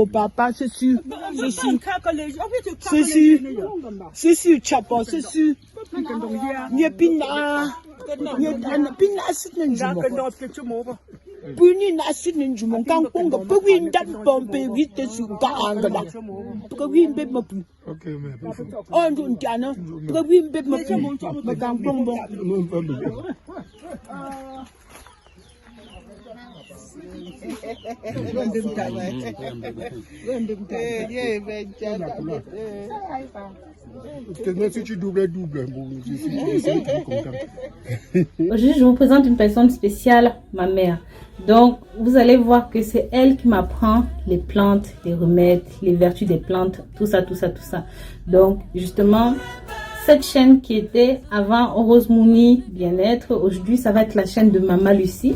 papa, c'est sûr. C'est sûr, Chapo, c'est sûr. Nye pina sit Puni na sit ninjumo kang ponga pawin dan pompe wite su ka angala. Pawin be mapu. Okay, mais. On dun tiana. Pawin be mapu. Makang pongo. Aujourd'hui, je vous présente une personne spéciale, ma mère. Donc, vous allez voir que c'est elle qui m'apprend les plantes, les remèdes, les vertus des plantes, tout ça, tout ça, tout ça. Donc, justement, cette chaîne qui était avant Rose Mouni Bien-être, aujourd'hui, ça va être la chaîne de Maman Lucie.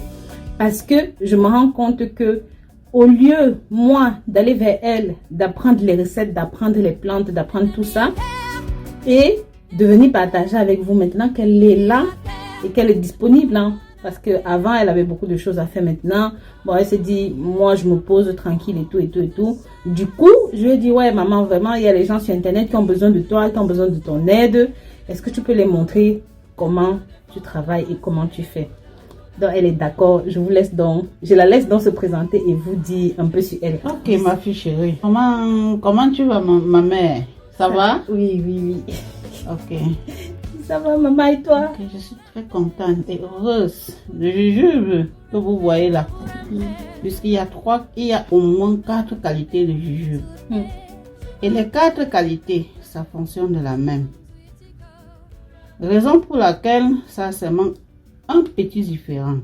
Parce que je me rends compte que au lieu, moi, d'aller vers elle, d'apprendre les recettes, d'apprendre les plantes, d'apprendre tout ça, et de venir partager avec vous maintenant qu'elle est là et qu'elle est disponible. Hein, parce qu'avant, elle avait beaucoup de choses à faire maintenant. Bon, elle s'est dit, moi, je me pose tranquille et tout, et tout, et tout. Du coup, je lui ai dit, ouais, maman, vraiment, il y a les gens sur Internet qui ont besoin de toi, qui ont besoin de ton aide. Est-ce que tu peux les montrer comment tu travailles et comment tu fais? Donc, elle est d'accord. Je vous laisse donc, je la laisse donc se présenter et vous dire un peu sur elle. Ok, ma fille chérie. Comment tu vas, ma mère? Ça va? Oui, oui, oui. Ok. Ça va, maman, et toi? Ok, je suis très contente et heureuse. Le jujube que vous voyez là. Puisqu'il y a il y a au moins 4 qualités de jujube. Et les 4 qualités, ça fonctionne de la même. Raison pour laquelle ça a seulement un petit différent.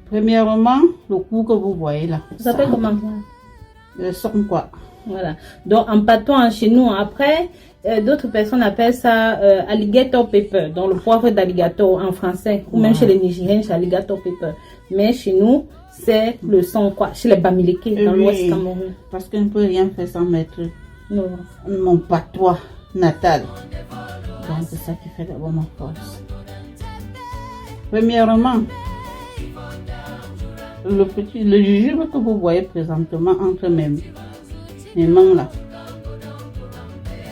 Premièrement, le coup que vous voyez là. Ça s'appelle comment? Le son quoi. Voilà. Donc en patois chez nous, après, d'autres personnes appellent ça alligator pepper. Donc le poivre d'alligator en français. Ou même chez les Nigériens, c'est alligator pepper. Mais chez nous, c'est le son quoi. Chez les Bamileke, dans l'ouest Cameroun. Parce qu'on ne peut rien faire sans mettre mon patois natal. Donc c'est ça qui fait d'abord ma force. Premièrement, le jujube que vous voyez présentement entre mes mains là,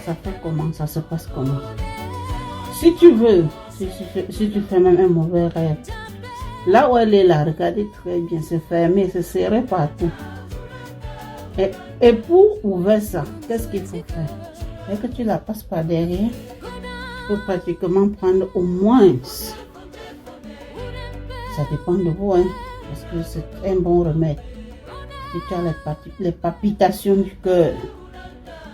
ça fait comment, ça se passe comment? Si tu veux, si tu fais même un mauvais rêve, là où elle est là, regardez très bien, c'est fermé, c'est serré partout. Et pour ouvrir ça, qu'est-ce qu'il faut faire? Dès que tu la passes par derrière, tu peux pratiquement prendre au moins. Ça dépend de vous, hein, parce que c'est un bon remède. Si tu as les palpitations du cœur,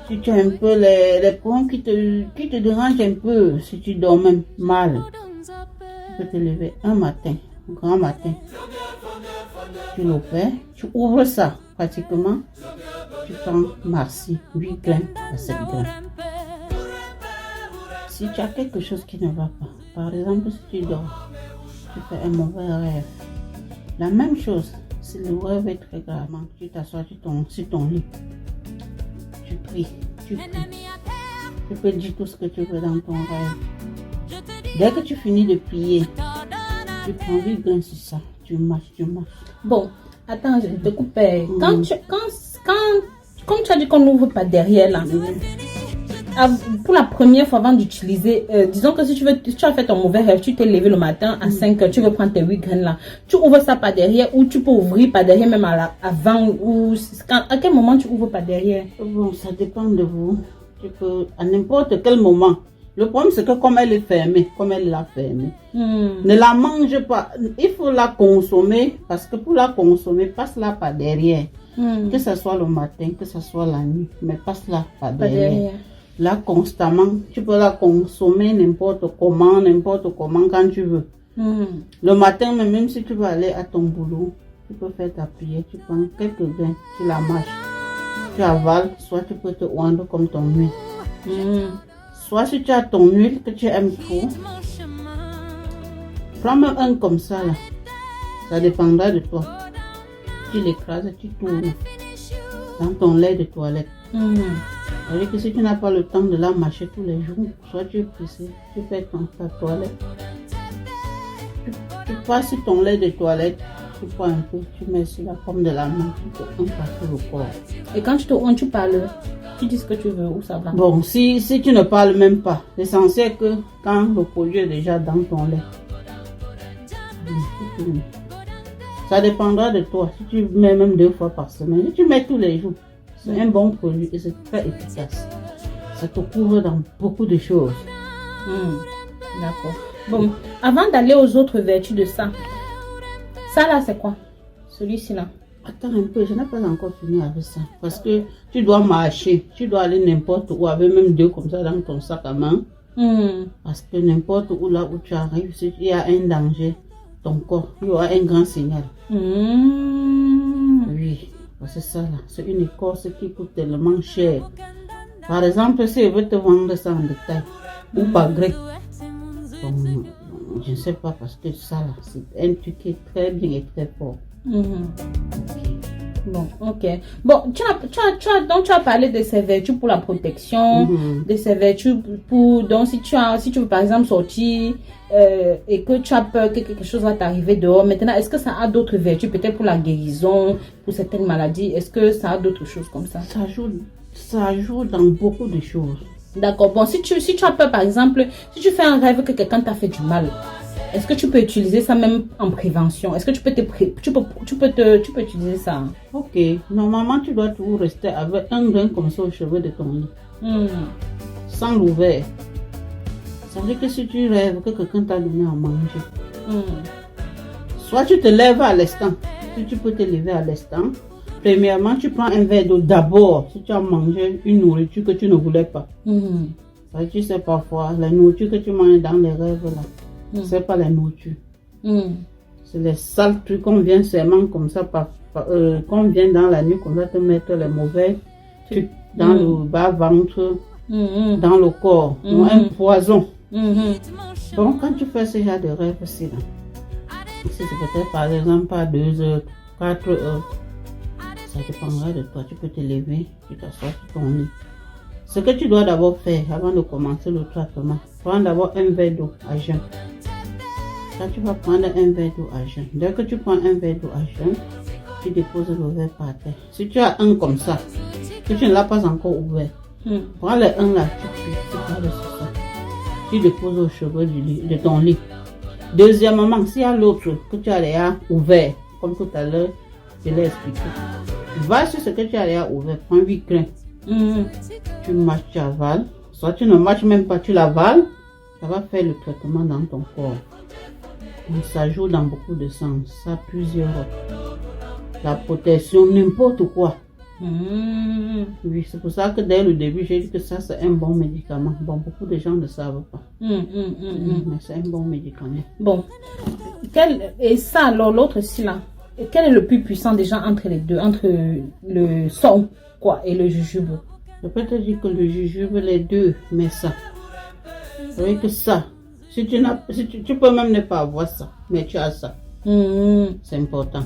si tu as un peu les points qui te dérangent un peu, si tu dors même mal, tu peux te lever un matin, grand matin, tu l'opères, tu ouvres ça pratiquement, tu prends Marcy, 8 grains à 7 grains. Si tu as quelque chose qui ne va pas, par exemple si tu dors, tu fais un mauvais rêve, La même chose, si le rêve est très grave, tu t'assois sur ton lit, tu pries. Tu peux dire tout ce que tu veux dans ton rêve. Dès que tu finis de prier, tu prends 8 grains sur ça, tu marches. Bon, attends, je te coupe. Comme tu as dit qu'on n'ouvre pas derrière là, pour la première fois avant d'utiliser, disons que si tu as fait ton mauvais rêve, tu t'es levé le matin à 5 heures, tu veux prendre tes 8 graines là, tu ouvres ça par derrière ou tu peux ouvrir par derrière même avant ou à quel moment tu ouvres par derrière? Bon, ça dépend de vous. Tu peux à n'importe quel moment. Le problème c'est que comme elle est fermée, ne la mange pas. Il faut la consommer parce que pour la consommer, passe-la par derrière. Que ce soit le matin, que ce soit la nuit, mais passe-la par derrière. Là constamment, tu peux la consommer n'importe comment quand tu veux. Le matin, même si tu vas aller à ton boulot, tu peux faire ta prière, tu prends quelques grains, tu la mâches, tu avales, soit tu peux te oindre comme ton huile. Soit si tu as ton huile que tu aimes trop, prends même un comme ça là, ça dépendra de toi. Tu l'écrases, tu tournes dans ton lait de toilette. C'est-à-dire que si tu n'as pas le temps de la mâcher tous les jours, soit tu es pressé, tu fais ta toilette. Tu passes sur ton lait de toilette, tu prends un peu, tu mets sur la paume de la main, tu te ondes partout le corps. Et quand tu te ondes, tu parles, tu dis ce que tu veux, où ça va? Bon, si tu ne parles même pas, l'essentiel que quand le produit est déjà dans ton lait, ça dépendra de toi. Si tu mets même 2 fois par semaine, si tu mets tous les jours, c'est un bon produit et c'est très efficace. Ça te couvre dans beaucoup de choses. D'accord. Bon, avant d'aller aux autres vertus de ça là c'est quoi? Celui-ci là. Attends un peu, je n'ai pas encore fini avec ça. Parce que tu dois marcher, tu dois aller n'importe où, avec même 2 comme ça dans ton sac à main. Parce que n'importe où là où tu arrives, si il y a un danger, ton corps, il y aura un grand signal. Oui. C'est ça là, c'est une écorce qui coûte tellement cher. Par exemple, si elle veut te vendre ça en détail, ou par grec, bon, je ne sais pas parce que ça là, c'est un truc qui est très bien et très fort. Bon, ok. Bon, tu as parlé de ces vertus pour la protection, de ces vertus pour, donc si tu veux par exemple sortir et que tu as peur que quelque chose va t'arriver dehors, maintenant, est-ce que ça a d'autres vertus, peut-être pour la guérison, pour certaines maladies, est-ce que ça a d'autres choses comme ça? Ça joue dans beaucoup de choses. D'accord, bon, si tu as peur par exemple, si tu fais un rêve que quelqu'un t'a fait du mal, est-ce que tu peux utiliser ça même en prévention? Est-ce que tu peux utiliser ça? Ok, normalement tu dois toujours rester avec un grain comme ça au cheveu de ton lit. Sans l'ouvert. Ça veut dire que si tu rêves que quelqu'un t'a donné à manger, soit tu te lèves à l'instant, si tu peux te lever à l'instant. Premièrement, tu prends un verre d'eau d'abord si tu as mangé une nourriture que tu ne voulais pas. Parce que tu sais parfois, la nourriture que tu manges dans les rêves là, c'est pas la nourriture. C'est les sales trucs qu'on vient seulement comme ça, qu'on vient dans la nuit comme ça te mettre les mauvais trucs dans le bas-ventre, dans le corps, un poison. Donc quand tu fais ce genre de rêve aussi là, si c'est peut-être par exemple pas 2 heures, 4 heures, ça dépendra de toi. Tu peux te lever, tu t'assois sur ton lit. Ce que tu dois d'abord faire avant de commencer le traitement, prendre d'abord un verre d'eau à jeun. Là, tu vas prendre un verre d'eau à jeun. Dès que tu prends un verre d'eau à jeun, tu déposes le verre par terre. Si tu as un comme ça, que tu ne l'as pas encore ouvert, prends le un là, tu parles sur ça. Tu déposes au cheveu de ton lit. Deuxièmement, s'il y a l'autre que tu as déjà ouvert, comme tout à l'heure, je l'ai expliqué. Va sur ce que tu as déjà ouvert, prends 8 grains. Tu mâches, tu avales. Soit tu ne mâches même pas, tu l'avales. Ça va faire le traitement dans ton corps. Donc, ça joue dans beaucoup de sens. Ça a plusieurs. La protection, n'importe quoi. Oui, c'est pour ça que dès le début, j'ai dit que ça, c'est un bon médicament. Bon, beaucoup de gens ne savent pas. Mais c'est un bon médicament. Bon. Et ça, alors, l'autre ici, là. Quel est le plus puissant déjà entre les deux, entre le son quoi, et le jujube? Je peux te dire que le jujube, les deux, mais ça. C'est vrai que ça, si tu peux même ne pas avoir ça, mais tu as ça. C'est important.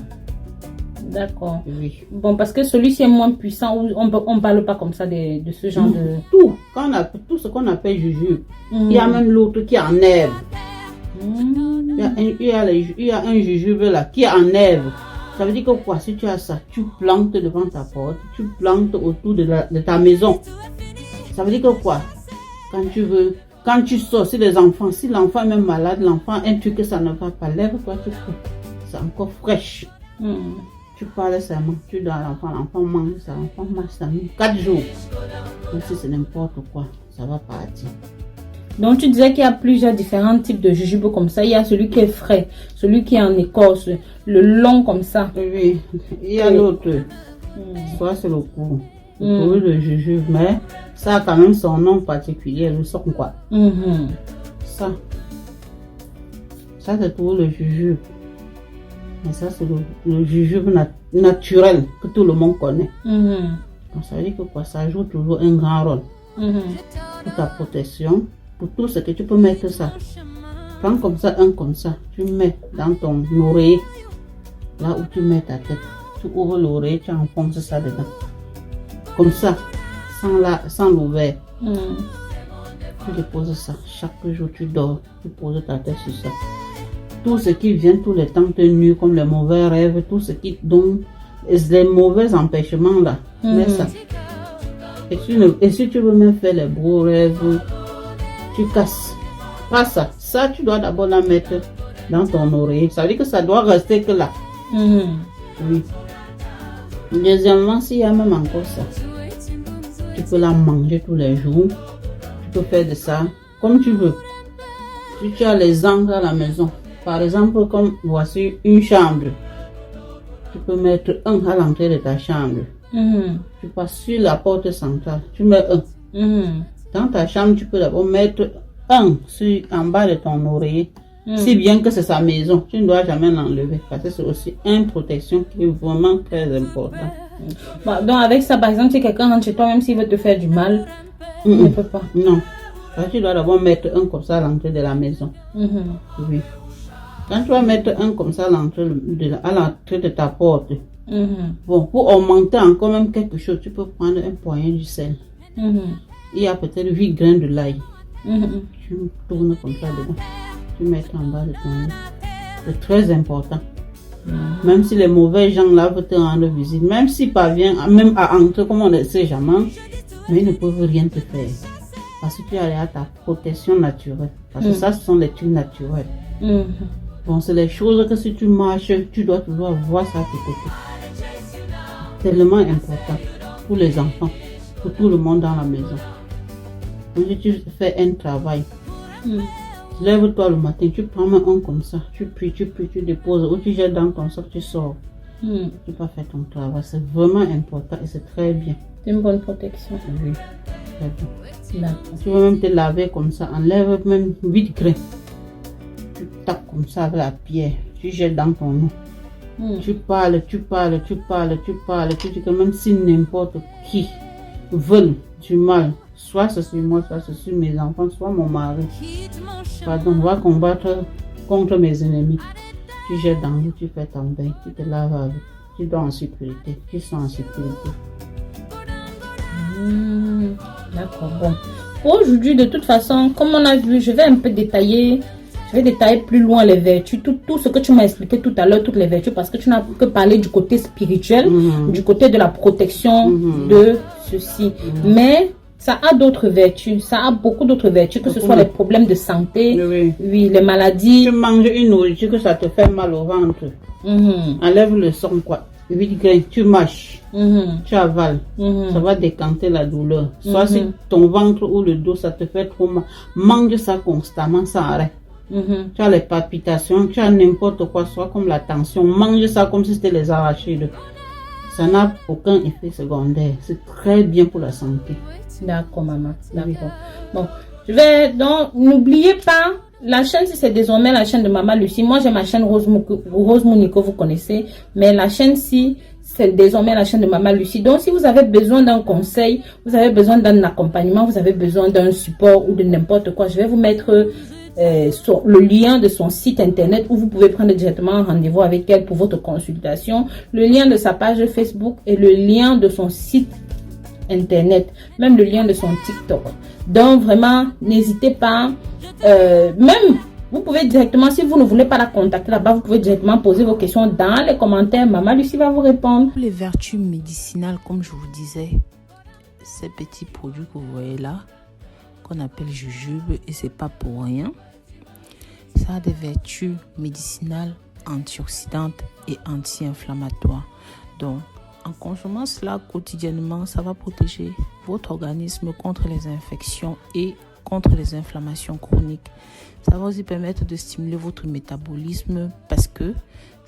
D'accord. Oui. Bon, parce que celui-ci est moins puissant, on parle pas comme ça de ce genre de... Tout ce qu'on appelle jujube. Il y a même l'autre qui est en herbe. Il y a un jujube là qui est en herbe. Ça veut dire que quoi, si tu as ça, tu plantes devant ta porte, tu plantes autour de ta maison. Ça veut dire que quoi, quand tu sors, si l'enfant est même malade, l'enfant a un truc que ça ne va pas, lève-toi, c'est encore fraîche. Tu parles seulement, tu donnes à l'enfant mange ça, l'enfant mange ça, 4 jours. Même si c'est n'importe quoi, ça va partir. Donc tu disais qu'il y a plusieurs différents types de jujubes comme ça. Il y a celui qui est frais, celui qui est en écorce, le long comme ça. Oui, il y a l'autre. Soit c'est le cours. Le jujube, mais ça a quand même son nom particulier, le son quoi. Ça c'est tout le jujube. Mais ça c'est le jujube naturel que tout le monde connaît. Donc, ça veut dire que quoi, ça joue toujours un grand rôle. Pour ta protection, pour tout ce que tu peux mettre ça. Prends comme ça, comme ça, tu mets dans ton oreiller, là où tu mets ta tête. Tu ouvres l'oreille, tu enfonces ça dedans. Comme ça, sans l'ouvert. Tu déposes ça. Chaque jour, tu dors, tu poses ta tête sur ça. Tout ce qui vient tout le temps te nuit, comme les mauvais rêves, tout ce qui donne les mauvais empêchements là, mets ça. Et si tu veux même faire les beaux rêves, tu casses. Pas ça. Ça, tu dois d'abord la mettre dans ton oreille. Ça veut dire que ça doit rester que là. Oui. Deuxièmement, s'il y a même encore ça, tu peux la manger tous les jours. Tu peux faire de ça comme tu veux. Si tu as les angles à la maison, par exemple, comme voici une chambre, tu peux mettre un à l'entrée de ta chambre. Tu passes sur la porte centrale, tu mets un. Dans ta chambre, tu peux d'abord mettre un en bas de ton oreiller. Si bien que c'est sa maison, tu ne dois jamais l'enlever parce que c'est aussi une protection qui est vraiment très importante. Bon, donc avec ça, par exemple, si quelqu'un rentre chez toi, même s'il veut te faire du mal, il ne peut pas. Non. Parce que tu dois d'abord mettre un comme ça à l'entrée de la maison. Oui. Quand tu vas mettre un comme ça à l'entrée de ta porte, bon, pour augmenter encore même quelque chose, tu peux prendre un poignet du sel. Il y a peut-être 8 grains de l'ail. Tu tournes comme ça dedans. Tu mets en bas de ton lit. C'est très important. Même si les mauvais gens là veulent te rendre visite, même s'ils parviennent même à entrer comme on ne sait jamais, mais ils ne peuvent rien te faire. Parce que tu as à ta protection naturelle. Parce que ça, ce sont les trucs naturels. Bon, c'est les choses que si tu marches, tu dois toujours voir ça à tes côtés. Tellement important pour les enfants, pour tout le monde dans la maison. Donc, si tu fais un travail, lève-toi le matin, tu prends un comme ça, tu pries, tu déposes, ou tu jettes dans ton sac, tu sors. Tu peux faire ton travail. C'est vraiment important et c'est très bien. C'est une bonne protection. Oui, très bien. Tu veux même te laver comme ça, enlève même 8 grains. Tu tapes comme ça avec la pierre, tu jettes dans ton eau. Tu parles, tu dis que même si n'importe qui veut du mal, soit c'est sur moi, soit c'est sur mes enfants, soit mon mari, pardon, va combattre contre mes ennemis. Tu jettes dans l'eau, tu fais ton bain, tu te laves avec, tu dors en sécurité, tu sens en sécurité. D'accord, bon. Aujourd'hui, de toute façon, comme on a vu, je vais un peu détailler. Je vais détailler plus loin les vertus, tout ce que tu m'as expliqué tout à l'heure, toutes les vertus, parce que tu n'as que parlé du côté spirituel, du côté de la protection de ceci. Mais ça a d'autres vertus, ça a beaucoup d'autres vertus, que ce soit les problèmes de santé, oui, les maladies. Tu manges une nourriture que ça te fait mal au ventre, enlève le sang, quoi. 8 grains, tu mâches, tu avales, ça va décanter la douleur. Soit si ton ventre ou le dos, ça te fait trop mal, mange ça constamment sans arrêt. Tu as les palpitations, tu as n'importe quoi, soit comme la tension, mange ça comme si c'était les arachides. Ça n'a aucun effet secondaire. C'est très bien pour la santé. D'accord, maman. D'accord. Bon, je vais donc, n'oubliez pas, la chaîne, c'est désormais la chaîne de Maman Lucie. Moi, j'ai ma chaîne Rose Mounico, vous connaissez. Mais la chaîne-ci, c'est désormais la chaîne de Maman Lucie. Donc, si vous avez besoin d'un conseil, vous avez besoin d'un accompagnement, vous avez besoin d'un support ou de n'importe quoi, je vais vous mettre le lien de son site internet où vous pouvez prendre directement un rendez-vous avec elle pour votre consultation, le lien de sa page Facebook et le lien de son site internet, même le lien de son TikTok. Donc vraiment, n'hésitez pas, même vous pouvez directement, si vous ne voulez pas la contacter là-bas, vous pouvez directement poser vos questions dans les commentaires. Maman Lucie va vous répondre. Les vertus médicinales, comme je vous disais, ces petits produits que vous voyez là, qu'on appelle jujube, et c'est pas pour rien. Ça a des vertus médicinales, antioxydantes et anti-inflammatoires. Donc, en consommant cela quotidiennement, ça va protéger votre organisme contre les infections et contre les inflammations chroniques. Ça va aussi permettre de stimuler votre métabolisme parce que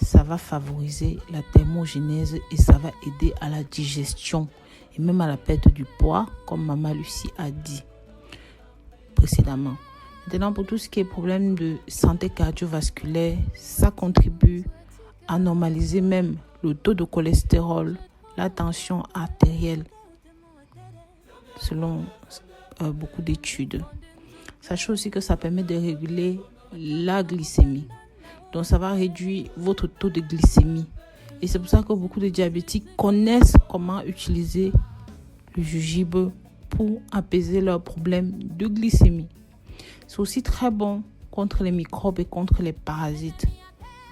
ça va favoriser la thermogénèse et ça va aider à la digestion et même à la perte du poids, comme Maman Lucie a dit précédemment. Maintenant, pour tout ce qui est problème de santé cardiovasculaire, ça contribue à normaliser même le taux de cholestérol, la tension artérielle, selon beaucoup d'études. Sachez aussi que ça permet de réguler la glycémie. Donc, ça va réduire votre taux de glycémie. Et c'est pour ça que beaucoup de diabétiques connaissent comment utiliser le jujube pour apaiser leurs problèmes de glycémie. C'est aussi très bon contre les microbes et contre les parasites.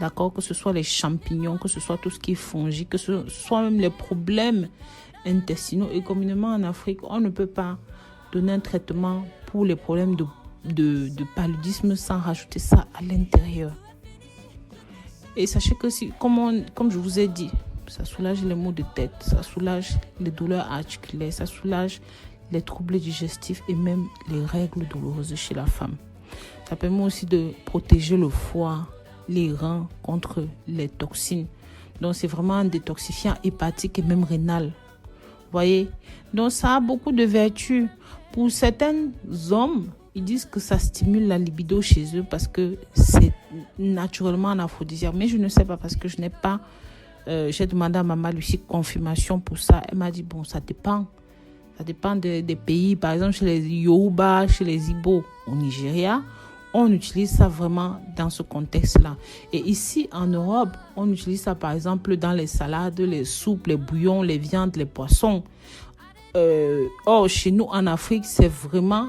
D'accord? Que ce soit les champignons, que ce soit tout ce qui est fongique, que ce soit même les problèmes intestinaux. Et communément en Afrique, on ne peut pas donner un traitement pour les problèmes de paludisme sans rajouter ça à l'intérieur. Et sachez que comme je vous ai dit, ça soulage les maux de tête, ça soulage les douleurs articulaires, ça soulage les troubles digestifs et même les règles douloureuses chez la femme. Ça permet aussi de protéger le foie, les reins contre les toxines. Donc c'est vraiment un détoxifiant hépatique et même rénal. Vous voyez? Donc ça a beaucoup de vertus. Pour certains hommes, ils disent que ça stimule la libido chez eux parce que c'est naturellement un aphrodisiaque. Mais je ne sais pas parce que je n'ai pas... j'ai demandé à Maman Lucie confirmation pour ça. Elle m'a dit, bon, ça dépend. Ça dépend des pays. Par exemple, chez les Yoruba, chez les Igbo au Nigeria, on utilise ça vraiment dans ce contexte-là. Et ici, en Europe, on utilise ça, par exemple, dans les salades, les soupes, les bouillons, les viandes, les poissons. Or, chez nous, en Afrique, c'est vraiment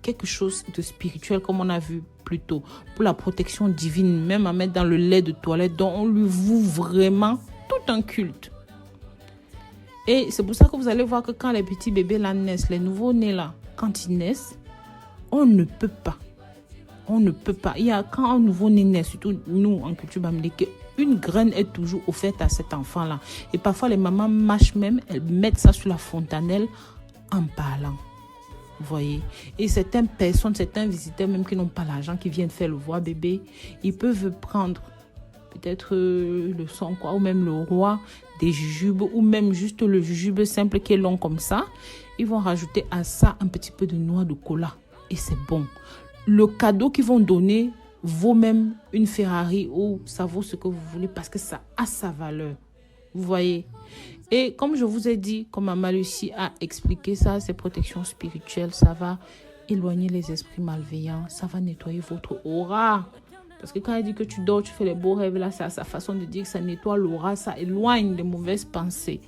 quelque chose de spirituel, comme on a vu plus tôt, pour la protection divine, même à mettre dans le lait de toilette, dont on lui voue vraiment tout un culte. Et c'est pour ça que vous allez voir que quand les petits bébés là naissent, les nouveaux-nés là, quand ils naissent, on ne peut pas. Il y a quand un nouveau-né naît, surtout nous en culture bamileke, une graine est toujours offerte à cet enfant-là. Et parfois les mamans mâchent même, elles mettent ça sur la fontanelle en parlant. Vous voyez? Et certaines personnes, certains visiteurs même qui n'ont pas l'argent, qui viennent faire le voir bébé, ils peuvent prendre peut-être le sang quoi, ou même le roi, des jujubes, ou même juste le jujube simple qui est long comme ça. Ils vont rajouter à ça un petit peu de noix de cola. Et c'est bon. Le cadeau qu'ils vont donner vaut même une Ferrari ou ça vaut ce que vous voulez parce que ça a sa valeur. Vous voyez? Et comme je vous ai dit, comme Maman Lucie a expliqué ça, c'est protection spirituelle, ça va éloigner les esprits malveillants, ça va nettoyer votre aura. Parce que quand elle dit que tu dors, tu fais les beaux rêves, là, c'est à sa façon de dire que ça nettoie l'aura, ça éloigne les mauvaises pensées.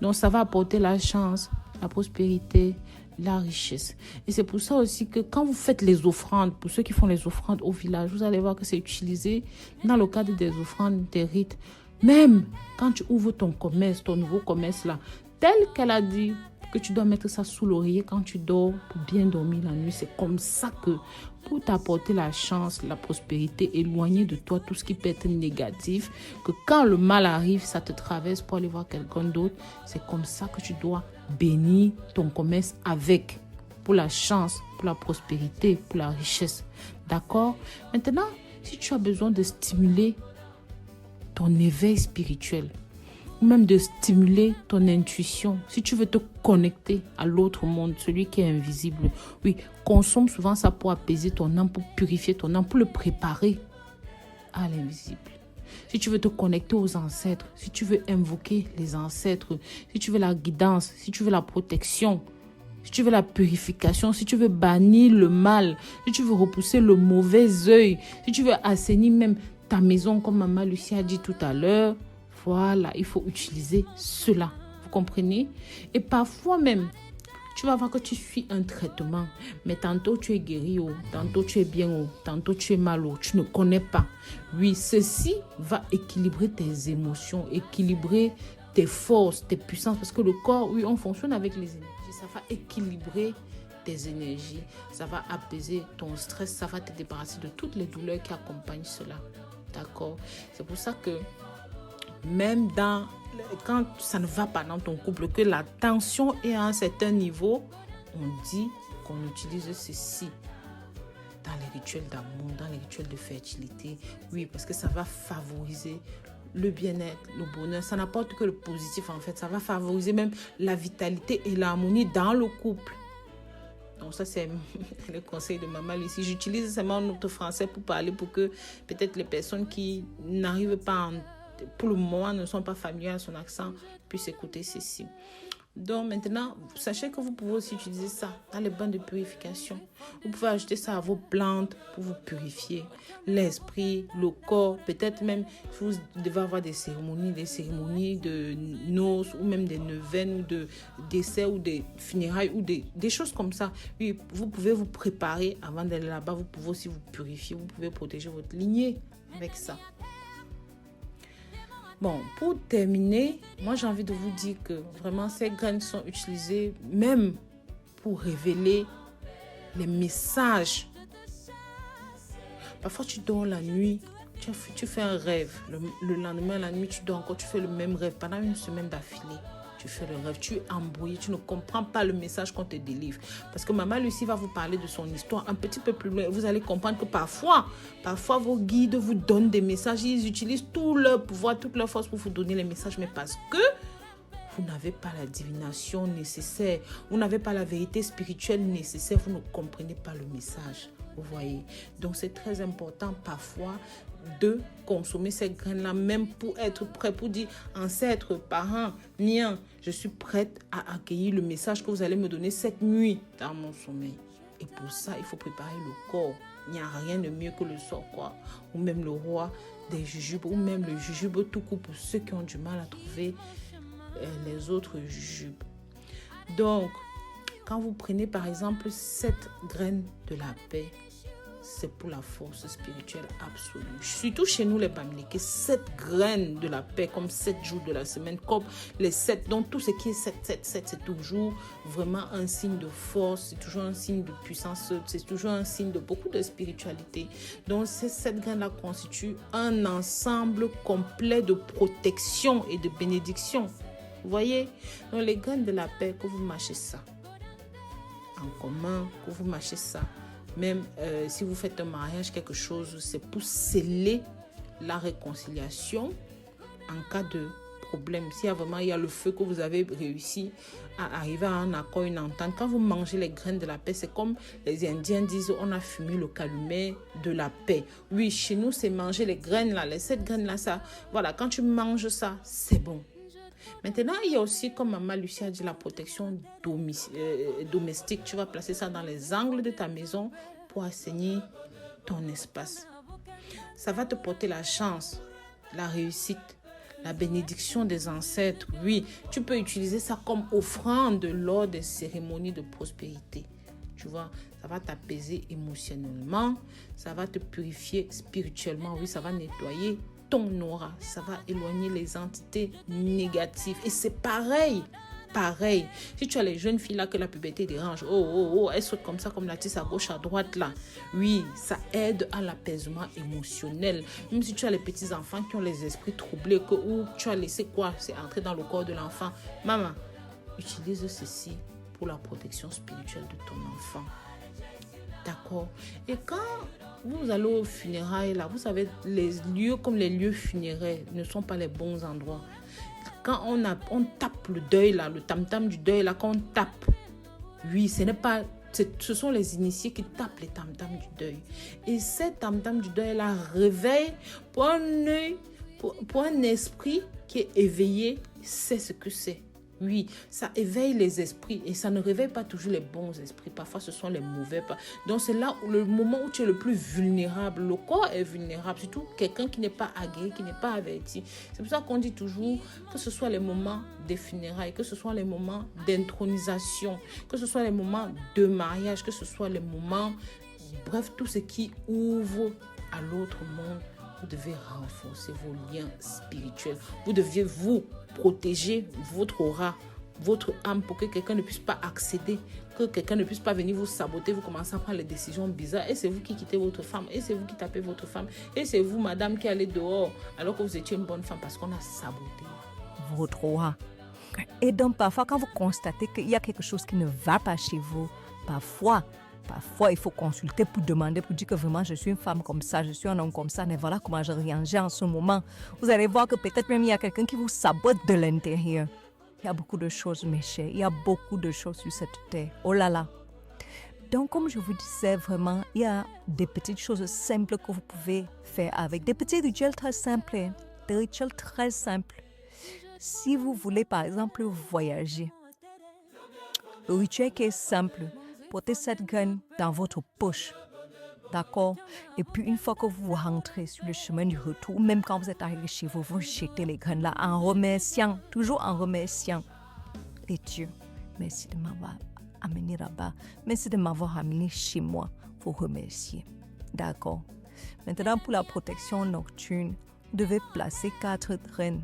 Donc ça va apporter la chance, la prospérité, la richesse. Et c'est pour ça aussi que quand vous faites les offrandes, pour ceux qui font les offrandes au village, vous allez voir que c'est utilisé dans le cadre des offrandes, des rites. Même quand tu ouvres ton commerce, ton nouveau commerce là, tel qu'elle a dit que tu dois mettre ça sous l'oreiller quand tu dors pour bien dormir la nuit. C'est comme ça que pour t'apporter la chance, la prospérité, éloigner de toi tout ce qui peut être négatif, que quand le mal arrive, ça te traverse pour aller voir quelqu'un d'autre. C'est comme ça que tu dois bénir ton commerce avec, pour la chance, pour la prospérité, pour la richesse. D'accord? Maintenant, si tu as besoin de stimuler ton éveil spirituel, ou même de stimuler ton intuition, si tu veux te connecter à l'autre monde, celui qui est invisible, oui, consomme souvent ça pour apaiser ton âme, pour purifier ton âme, pour le préparer à l'invisible. Si tu veux te connecter aux ancêtres, si tu veux invoquer les ancêtres, si tu veux la guidance, si tu veux la protection, si tu veux la purification, si tu veux bannir le mal, si tu veux repousser le mauvais œil, si tu veux assainir même ta maison, comme Maman Lucie a dit tout à l'heure, voilà, il faut utiliser cela. Vous comprenez? Et parfois même, tu vas voir que tu suis un traitement, mais tantôt tu es guéri, tantôt tu es bien, tantôt tu es mal, tu ne connais pas. Oui, ceci va équilibrer tes émotions, équilibrer tes forces, tes puissances, parce que le corps, oui, on fonctionne avec les énergies. Ça va équilibrer tes énergies, ça va apaiser ton stress, ça va te débarrasser de toutes les douleurs qui accompagnent cela. D'accord? C'est pour ça que même quand ça ne va pas dans ton couple, que la tension est à un certain niveau, on dit qu'on utilise ceci dans les rituels d'amour, dans les rituels de fertilité. Oui, parce que ça va favoriser le bien-être, le bonheur. Ça n'apporte que le positif en fait. Ça va favoriser même la vitalité et l'harmonie dans le couple. Donc ça, c'est le conseil de Maman Lucie. J'utilise seulement notre français pour parler, pour que peut-être les personnes qui n'arrivent pas pour le moment, ne sont pas familiers à son accent, puissent écouter ceci. Donc maintenant, sachez que vous pouvez aussi utiliser ça dans les bains de purification. Vous pouvez ajouter ça à vos plantes pour vous purifier l'esprit, le corps. Peut-être même, vous devez avoir des cérémonies de noces ou même des neuvaines ou de décès ou des funérailles ou des choses comme ça. Oui, vous pouvez vous préparer avant d'aller là-bas. Vous pouvez aussi vous purifier. Vous pouvez protéger votre lignée avec ça. Bon, pour terminer, moi j'ai envie de vous dire que vraiment ces graines sont utilisées même pour révéler les messages. Parfois tu dors la nuit, tu fais un rêve. Le lendemain, la nuit, tu dors encore, tu fais le même rêve. Pendant une semaine d'affilée, tu fais le rêve, tu es embrouillé, tu ne comprends pas le message qu'on te délivre. Parce que Maman Lucie va vous parler de son histoire un petit peu plus loin. Vous allez comprendre que parfois vos guides vous donnent des messages. Ils utilisent tout leur pouvoir, toute leur force pour vous donner les messages. Mais parce que vous n'avez pas la divination nécessaire, vous n'avez pas la vérité spirituelle nécessaire, vous ne comprenez pas le message. Vous voyez? Donc c'est très important parfois de consommer ces graines-là, même pour être prêt, pour dire ancêtre, parents, miens, je suis prête à accueillir le message que vous allez me donner cette nuit dans mon sommeil. Et pour ça, il faut préparer le corps. Il n'y a rien de mieux que le sort, quoi. Ou même le roi des jujubes, ou même le jujube tout court pour ceux qui ont du mal à trouver les autres jujubes. Donc, quand vous prenez par exemple cette graine de la paix, c'est pour la force spirituelle absolue. Surtout chez nous les Bamileke, cette graine de la paix, comme 7 jours de la semaine, comme les 7, donc tout ce qui est 7, c'est toujours vraiment un signe de force, c'est toujours un signe de puissance, c'est toujours un signe de beaucoup de spiritualité. Donc cette graine-là constitue un ensemble complet de protection et de bénédiction. Vous voyez? Donc les graines de la paix, que vous mâchez ça en commun, que vous mâchez ça. Même si vous faites un mariage, quelque chose, c'est pour sceller la réconciliation en cas de problème. S'il y a vraiment le feu que vous avez réussi à arriver à un accord, une entente. Quand vous mangez les graines de la paix, c'est comme les Indiens disent, on a fumé le calumet de la paix. Oui, chez nous, c'est manger les graines là, les 7 graines là, ça. Voilà, quand tu manges ça, c'est bon. Maintenant, il y a aussi, comme Maman Lucie a dit, la protection domestique. Tu vas placer ça dans les angles de ta maison pour assainir ton espace. Ça va te porter la chance, la réussite, la bénédiction des ancêtres. Oui, tu peux utiliser ça comme offrande lors des cérémonies de prospérité. Tu vois, ça va t'apaiser émotionnellement, ça va te purifier spirituellement. Oui, ça va nettoyer ton aura, ça va éloigner les entités négatives. Et c'est pareil. Si tu as les jeunes filles là que la puberté dérange, elles sautent comme ça, comme la tisse à gauche, à droite là. Oui, ça aide à l'apaisement émotionnel. Même si tu as les petits enfants qui ont les esprits troublés, ou tu as laissé quoi, c'est entrer dans le corps de l'enfant. Maman, utilise ceci pour la protection spirituelle de ton enfant. D'accord? Et quand vous allez aux funérailles là, vous savez, les lieux comme les lieux funéraires ne sont pas les bons endroits. Quand on tape le deuil là, le tam-tam du deuil là, quand on tape, oui, ce sont les initiés qui tapent les tam-tam du deuil. Et ces tam-tam du deuil là réveillent pour un esprit qui est éveillé, sait ce que c'est. Oui, ça éveille les esprits et ça ne réveille pas toujours les bons esprits. Parfois, ce sont les mauvais. Donc, c'est là où le moment où tu es le plus vulnérable. Le corps est vulnérable, surtout quelqu'un qui n'est pas aguerri, qui n'est pas averti. C'est pour ça qu'on dit toujours que ce soit les moments des funérailles, que ce soit les moments d'intronisation, que ce soit les moments de mariage, que ce soit les moments, bref, tout ce qui ouvre à l'autre monde. Vous devez renforcer vos liens spirituels. Vous deviez vous protéger votre aura, votre âme pour que quelqu'un ne puisse pas accéder, que quelqu'un ne puisse pas venir vous saboter, vous commencez à prendre les décisions bizarres et c'est vous qui quittez votre femme, et c'est vous qui tapez votre femme, et c'est vous, madame, qui allez dehors alors que vous étiez une bonne femme parce qu'on a saboté votre aura. Et donc, parfois, quand vous constatez qu'il y a quelque chose qui ne va pas chez vous, parfois, il faut consulter pour demander, pour dire que vraiment, je suis une femme comme ça, je suis un homme comme ça, mais voilà comment je réagis en ce moment. Vous allez voir que peut-être même il y a quelqu'un qui vous sabote de l'intérieur. Il y a beaucoup de choses, mes chers. Il y a beaucoup de choses sur cette terre. Oh là là. Donc, comme je vous disais, vraiment, il y a des petites choses simples que vous pouvez faire avec. Des petits rituels très simples. Des rituels très simples. Si vous voulez, par exemple, voyager, le rituel qui est simple, portez cette graine dans votre poche. D'accord? Et puis, une fois que vous rentrez sur le chemin du retour, même quand vous êtes arrivé chez vous, vous jetez les graines là en remerciant, toujours en remerciant. Et Dieu, merci de m'avoir amené là-bas. Merci de m'avoir amené chez moi. Vous remercier. D'accord? Maintenant, pour la protection nocturne, vous devez placer 4 graines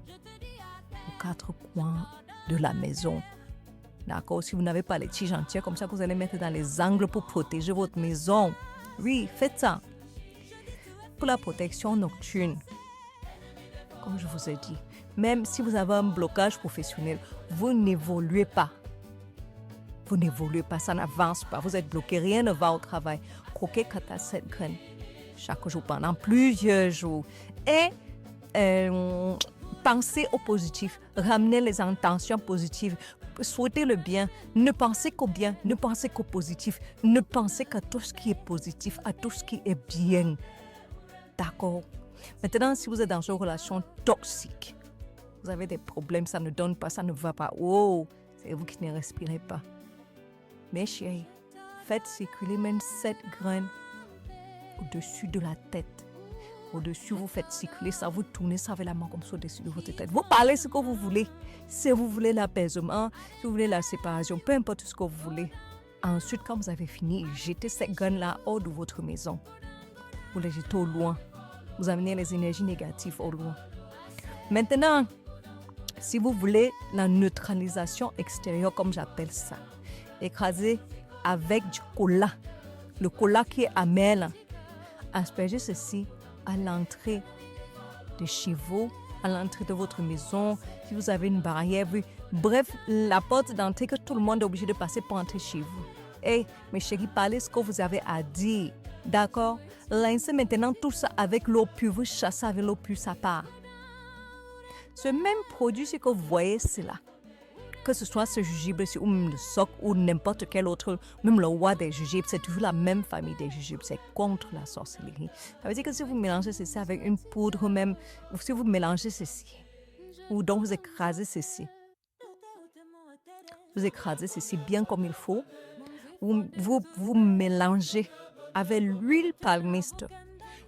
aux 4 coins de la maison. D'accord? Si vous n'avez pas les tiges entières, comme ça, vous allez mettre dans les angles pour protéger votre maison. Oui, faites ça. Pour la protection nocturne, comme je vous ai dit, même si vous avez un blocage professionnel, vous n'évoluez pas. Vous n'évoluez pas, ça n'avance pas. Vous êtes bloqué, rien ne va au travail. Croquez 4 à 7 graines chaque jour pendant plusieurs jours. Et pensez au positif, ramenez les intentions positives, souhaitez le bien, ne pensez qu'au bien, ne pensez qu'au positif, ne pensez qu'à tout ce qui est positif, à tout ce qui est bien. D'accord? Maintenant, si vous êtes dans une relation toxique, vous avez des problèmes, ça ne donne pas, ça ne va pas. Oh, c'est vous qui ne respirez pas. Mes chéris, faites circuler même 7 graines au-dessus de la tête. Au-dessus, vous faites circuler ça, vous tournez ça avec la main comme ça au-dessus de votre tête. Vous parlez ce que vous voulez. Si vous voulez l'apaisement, si vous voulez la séparation, peu importe ce que vous voulez. Ensuite, quand vous avez fini, jetez cette graine-là hors de votre maison. Vous les jetez au loin. Vous amenez les énergies négatives au loin. Maintenant, si vous voulez la neutralisation extérieure, comme j'appelle ça, écrasez avec du cola. Le cola qui est amer, là. Aspergez ceci à l'entrée de chez vous, à l'entrée de votre maison, si vous avez une barrière, bref, la porte d'entrée que tout le monde est obligé de passer pour entrer chez vous. Et mes chéris, parlez ce que vous avez à dire, d'accord? Lancez maintenant tout ça avec l'eau pure, vous chassez avec l'eau pure, ça part. Ce même produit, ce que vous voyez, c'est là. Que ce soit ce jujube ou même le soc ou n'importe quel autre, même le roi des jujubes, c'est toujours la même famille des jujubes, c'est contre la sorcellerie. Ça veut dire que si vous mélangez ceci avec une poudre ou même, ou si vous mélangez ceci, ou donc vous écrasez ceci bien comme il faut, vous mélangez avec l'huile palmiste.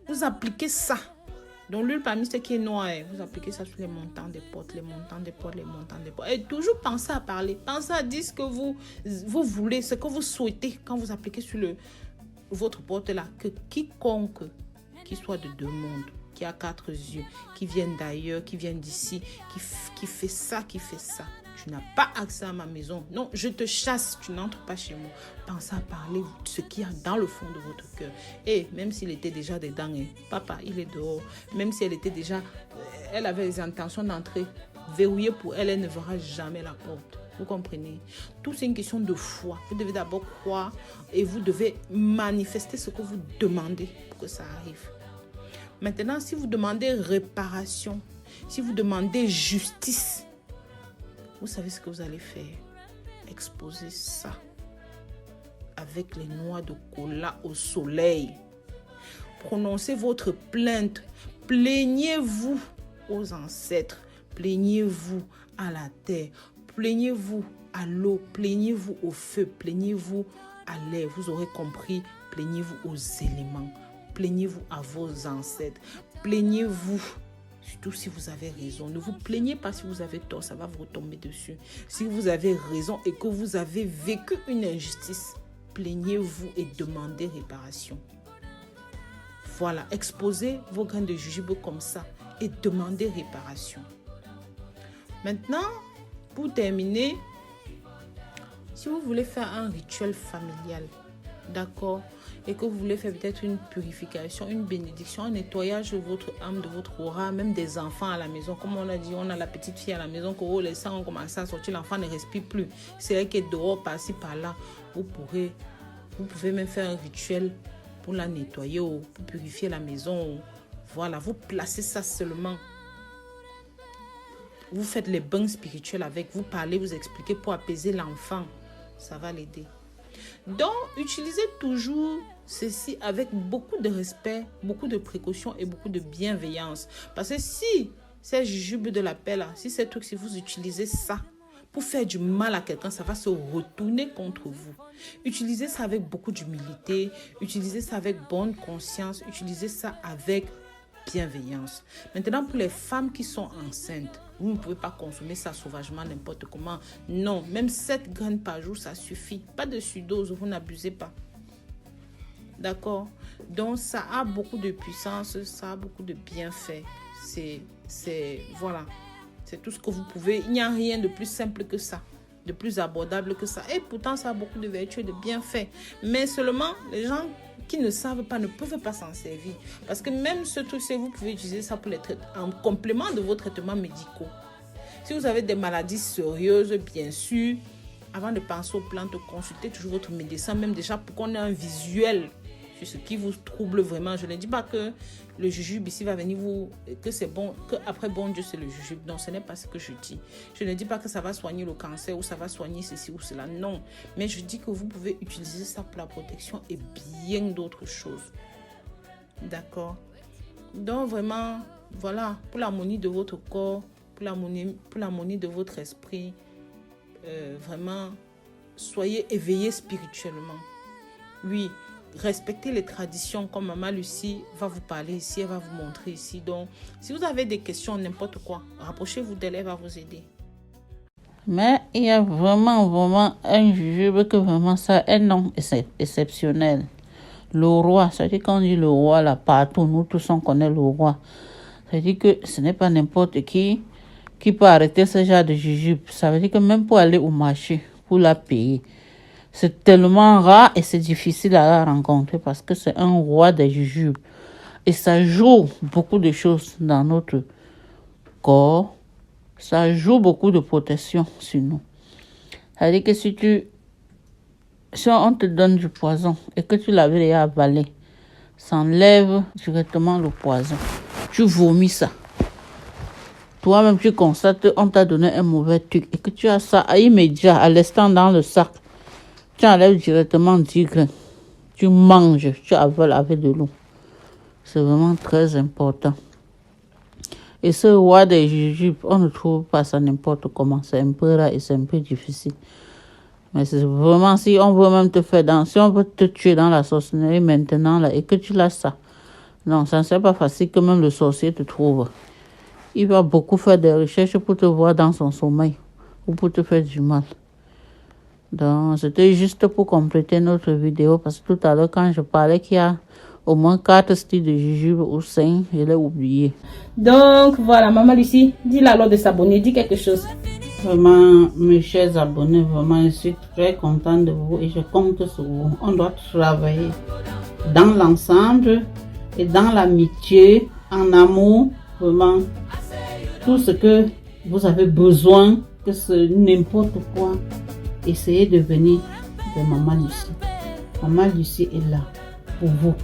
Vous appliquez ça. Donc l'huile palmiste qui est noire, vous appliquez ça sur les montants des portes, Et toujours pensez à parler, pensez à dire ce que vous voulez, ce que vous souhaitez quand vous appliquez sur votre porte là. Que quiconque qui soit de 2 mondes, qui a 4 yeux, qui viennent d'ailleurs, qui viennent d'ici, qui fait ça, tu n'as pas accès à ma maison. Non, je te chasse, tu n'entres pas chez moi. Pensez à parler de ce qu'il y a dans le fond de votre cœur. Et même s'il était déjà dedans, papa, il est dehors. Même si elle avait les intentions d'entrer, verrouillée pour elle, elle ne verra jamais la porte. Vous comprenez? Tout c'est une question de foi. Vous devez d'abord croire et vous devez manifester ce que vous demandez pour que ça arrive. Maintenant, si vous demandez réparation, si vous demandez justice, vous savez ce que vous allez faire? Exposer ça avec les noix de cola au soleil. Prononcez votre plainte. Plaignez-vous aux ancêtres. Plaignez-vous à la terre. plaignez-vous à l'eau, plaignez-vous au feu, plaignez-vous à l'air. Vous aurez compris, plaignez-vous aux éléments, plaignez-vous à vos ancêtres, plaignez-vous. Surtout si vous avez raison. Ne vous plaignez pas si vous avez tort, ça va vous retomber dessus. Si vous avez raison et que vous avez vécu une injustice, plaignez-vous et demandez réparation. Voilà, exposez vos graines de jujube comme ça et demandez réparation. Maintenant, pour terminer, si vous voulez faire un rituel familial, d'accord, et que vous voulez faire peut-être une purification, une bénédiction, un nettoyage de votre âme, de votre aura, même des enfants à la maison. Comme on a dit, on a la petite fille à la maison, que les sangs ont commencé à sortir, l'enfant ne respire plus. C'est elle qui est dehors, par-ci, par-là. Vous pouvez même faire un rituel pour la nettoyer ou pour purifier la maison. Voilà, vous placez ça seulement. Vous faites les bains spirituels avec, vous parlez, vous expliquez pour apaiser l'enfant. Ça va l'aider. Donc, utilisez toujours ceci avec beaucoup de respect, beaucoup de précaution et beaucoup de bienveillance. Parce que si ces jujubes de la paix là, si ces trucs, si vous utilisez ça pour faire du mal à quelqu'un, ça va se retourner contre vous. Utilisez ça avec beaucoup d'humilité, utilisez ça avec bonne conscience, utilisez ça avec bienveillance. Maintenant, pour les femmes qui sont enceintes, vous ne pouvez pas consommer ça sauvagement n'importe comment. Non, même 7 graines par jour, ça suffit. Pas de surdose, vous n'abusez pas. D'accord? Donc, ça a beaucoup de puissance, ça a beaucoup de bienfaits. Voilà. C'est tout ce que vous pouvez. Il n'y a rien de plus simple que ça, de plus abordable que ça. Et pourtant, ça a beaucoup de vertus et de bienfaits. Mais seulement, les gens qui ne savent pas, ne peuvent pas s'en servir. Parce que même ce truc-ci, vous pouvez utiliser ça pour en complément de vos traitements médicaux. Si vous avez des maladies sérieuses, bien sûr, avant de penser aux plantes, consultez toujours votre médecin, même déjà pour qu'on ait un visuel sur ce qui vous trouble vraiment. Je ne dis pas que le jujube ici va venir que c'est bon, que après bon Dieu c'est le jujube. Non, ce n'est pas ce que je dis. Je ne dis pas que ça va soigner le cancer ou ça va soigner ceci ou cela. Non, mais je dis que vous pouvez utiliser ça pour la protection et bien d'autres choses. D'accord? Donc vraiment, voilà, pour l'harmonie de votre corps, pour l'harmonie de votre esprit, vraiment, soyez éveillés spirituellement. Oui, respectez les traditions comme Maman Lucie va vous parler ici, elle va vous montrer ici. Donc, si vous avez des questions, n'importe quoi, rapprochez-vous d'elle, elle va vous aider. Mais il y a vraiment un jujube que vraiment ça est un nom exceptionnel. Le roi, ça veut dire quand on dit le roi là, partout, nous tous on connaît le roi. Ça veut dire que ce n'est pas n'importe qui peut arrêter ce genre de jujube. Ça veut dire que même pour aller au marché, pour la payer, c'est tellement rare et c'est difficile à la rencontrer parce que c'est un roi des jujubes. Et ça joue beaucoup de choses dans notre corps. Ça joue beaucoup de protection sur nous. C'est-à-dire que si on te donne du poison et que tu l'avais déjà avalé, ça enlève directement le poison. Tu vomis ça. Toi-même, tu constates qu'on t'a donné un mauvais truc et que tu as ça immédiat, à l'instant dans le sac. Tu enlèves directement 10 graines. Tu manges, tu avales avec de l'eau. C'est vraiment très important. Et ce roi des jujubes, on ne trouve pas ça n'importe comment. C'est un peu rare et c'est un peu difficile. Mais c'est vraiment, si on veut même te faire si on veut te tuer dans la sorcellerie maintenant là, et que tu l'as ça. Non, ça ne c'est pas facile que même le sorcier te trouve. Il va beaucoup faire des recherches pour te voir dans son sommeil ou pour te faire du mal. Donc, c'était juste pour compléter notre vidéo parce que tout à l'heure, quand je parlais qu'il y a au moins 4 styles de jujube ou 5, je l'ai oublié. Donc, voilà, Maman Lucie, dis-la alors de s'abonner, dis quelque chose. Vraiment, mes chers abonnés, vraiment, je suis très contente de vous et je compte sur vous. On doit travailler dans l'ensemble et dans l'amitié, en amour, vraiment, tout ce que vous avez besoin, que c'est n'importe quoi. Essayez de venir de Maman Lucie. Maman Lucie est là pour vous.